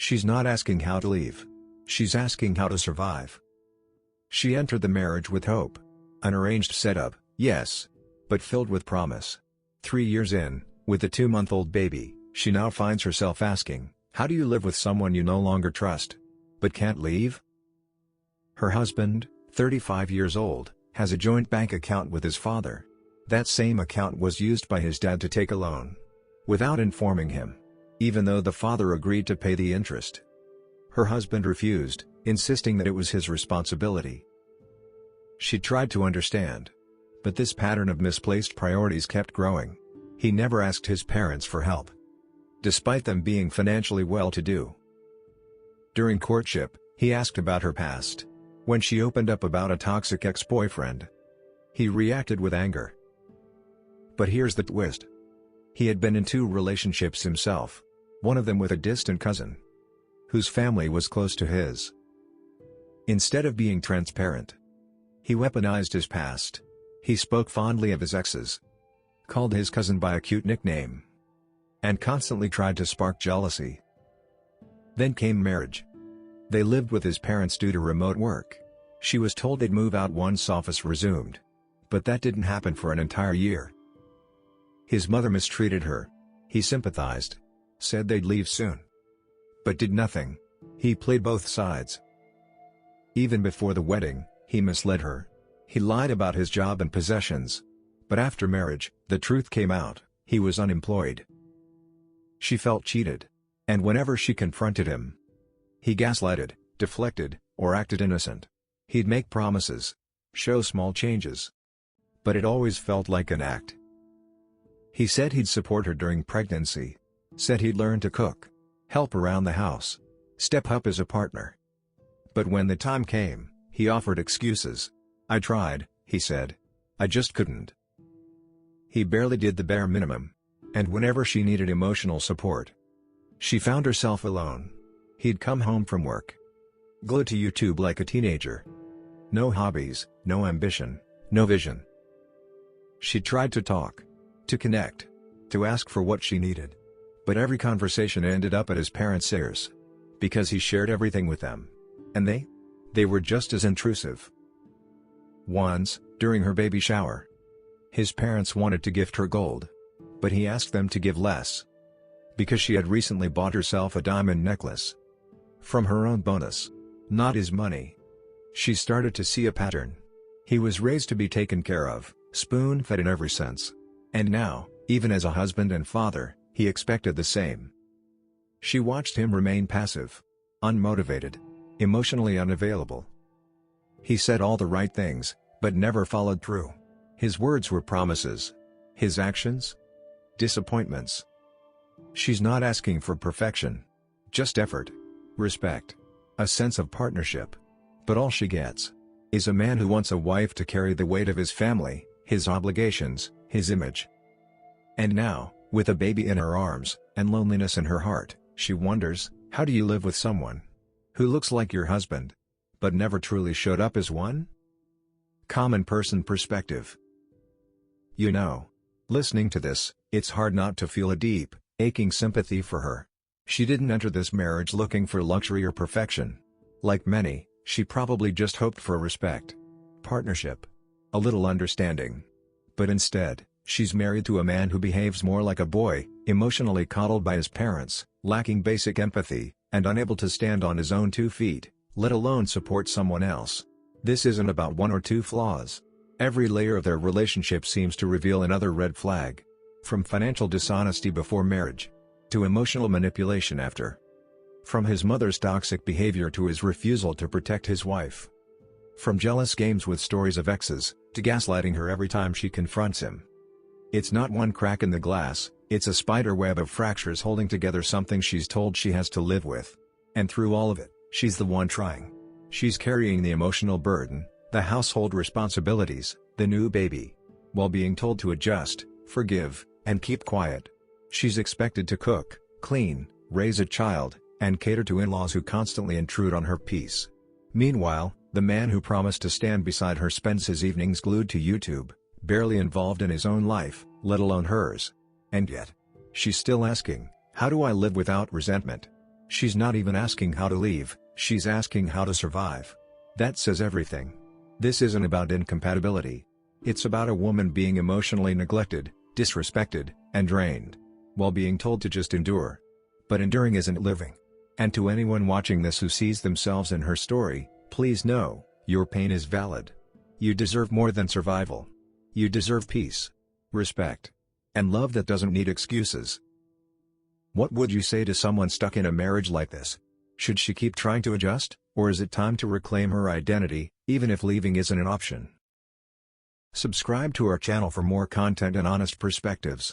She's not asking how to leave. She's asking how to survive. She entered the marriage with hope. An arranged setup, yes, but filled with promise. 3 years in, with a 2-month-old baby, she now finds herself asking, how do you live with someone you no longer trust, but can't leave? Her husband, 35 years old, has a joint bank account with his father. That same account was used by his dad to take a loan, without informing him, even though the father agreed to pay the interest. Her husband refused, insisting that it was his responsibility. She tried to understand, but this pattern of misplaced priorities kept growing. He never asked his parents for help, despite them being financially well-to-do. During courtship, he asked about her past. When she opened up about a toxic ex-boyfriend, he reacted with anger. But here's the twist. He had been in 2 relationships himself, one of them with a distant cousin, whose family was close to his. Instead of being transparent, he weaponized his past. He spoke fondly of his exes, called his cousin by a cute nickname, and constantly tried to spark jealousy. Then came marriage. They lived with his parents due to remote work. She was told they'd move out once office resumed, but that didn't happen for an entire year. His mother mistreated her. He sympathized, said they'd leave soon, but did nothing. He played both sides. Even before the wedding, he misled her. He lied about his job and possessions. But after marriage, the truth came out: he was unemployed. She felt cheated. And whenever she confronted him, he gaslighted, deflected, or acted innocent. He'd make promises, show small changes, but it always felt like an act. He said he'd support her during pregnancy, said he'd learn to cook, help around the house, step up as a partner. But when the time came, he offered excuses. I tried, he said. I just couldn't. He barely did the bare minimum. And whenever she needed emotional support, she found herself alone. He'd come home from work, glued to YouTube like a teenager. No hobbies, no ambition, no vision. She tried to talk, to connect, to ask for what she needed. But every conversation ended up at his parents' ears, because he shared everything with them. And they were just as intrusive. Once, during her baby shower, his parents wanted to gift her gold, but he asked them to give less, because she had recently bought herself a diamond necklace from her own bonus, not his money. She started to see a pattern. He was raised to be taken care of, spoon-fed in every sense. And now, even as a husband and father, he expected the same. She watched him remain passive, unmotivated, emotionally unavailable. He said all the right things, but never followed through. His words were promises. His actions? Disappointments. She's not asking for perfection, just effort, respect, a sense of partnership. But all she gets is a man who wants a wife to carry the weight of his family, his obligations, his image. And now, with a baby in her arms, and loneliness in her heart, she wonders, how do you live with someone who looks like your husband, but never truly showed up as one? Common person perspective. You know, listening to this, it's hard not to feel a deep, aching sympathy for her. She didn't enter this marriage looking for luxury or perfection. Like many, she probably just hoped for respect, partnership, a little understanding. But instead, she's married to a man who behaves more like a boy, emotionally coddled by his parents, lacking basic empathy, and unable to stand on his own 2 feet, let alone support someone else. This isn't about 1 or 2 flaws. Every layer of their relationship seems to reveal another red flag. From financial dishonesty before marriage, to emotional manipulation after. From his mother's toxic behavior to his refusal to protect his wife. From jealous games with stories of exes, to gaslighting her every time she confronts him. It's not one crack in the glass, it's a spider web of fractures holding together something she's told she has to live with. And through all of it, she's the one trying. She's carrying the emotional burden, the household responsibilities, the new baby, while being told to adjust, forgive, and keep quiet. She's expected to cook, clean, raise a child, and cater to in-laws who constantly intrude on her peace. Meanwhile, the man who promised to stand beside her spends his evenings glued to YouTube, barely involved in his own life, let alone hers. And yet, she's still asking, how do I live without resentment? She's not even asking how to leave, she's asking how to survive. That says everything. This isn't about incompatibility. It's about a woman being emotionally neglected, disrespected, and drained, while being told to just endure. But enduring isn't living. And to anyone watching this who sees themselves in her story, please know, your pain is valid. You deserve more than survival. You deserve peace, respect, and love that doesn't need excuses. What would you say to someone stuck in a marriage like this? Should she keep trying to adjust, or is it time to reclaim her identity, even if leaving isn't an option? Subscribe to our channel for more content and honest perspectives.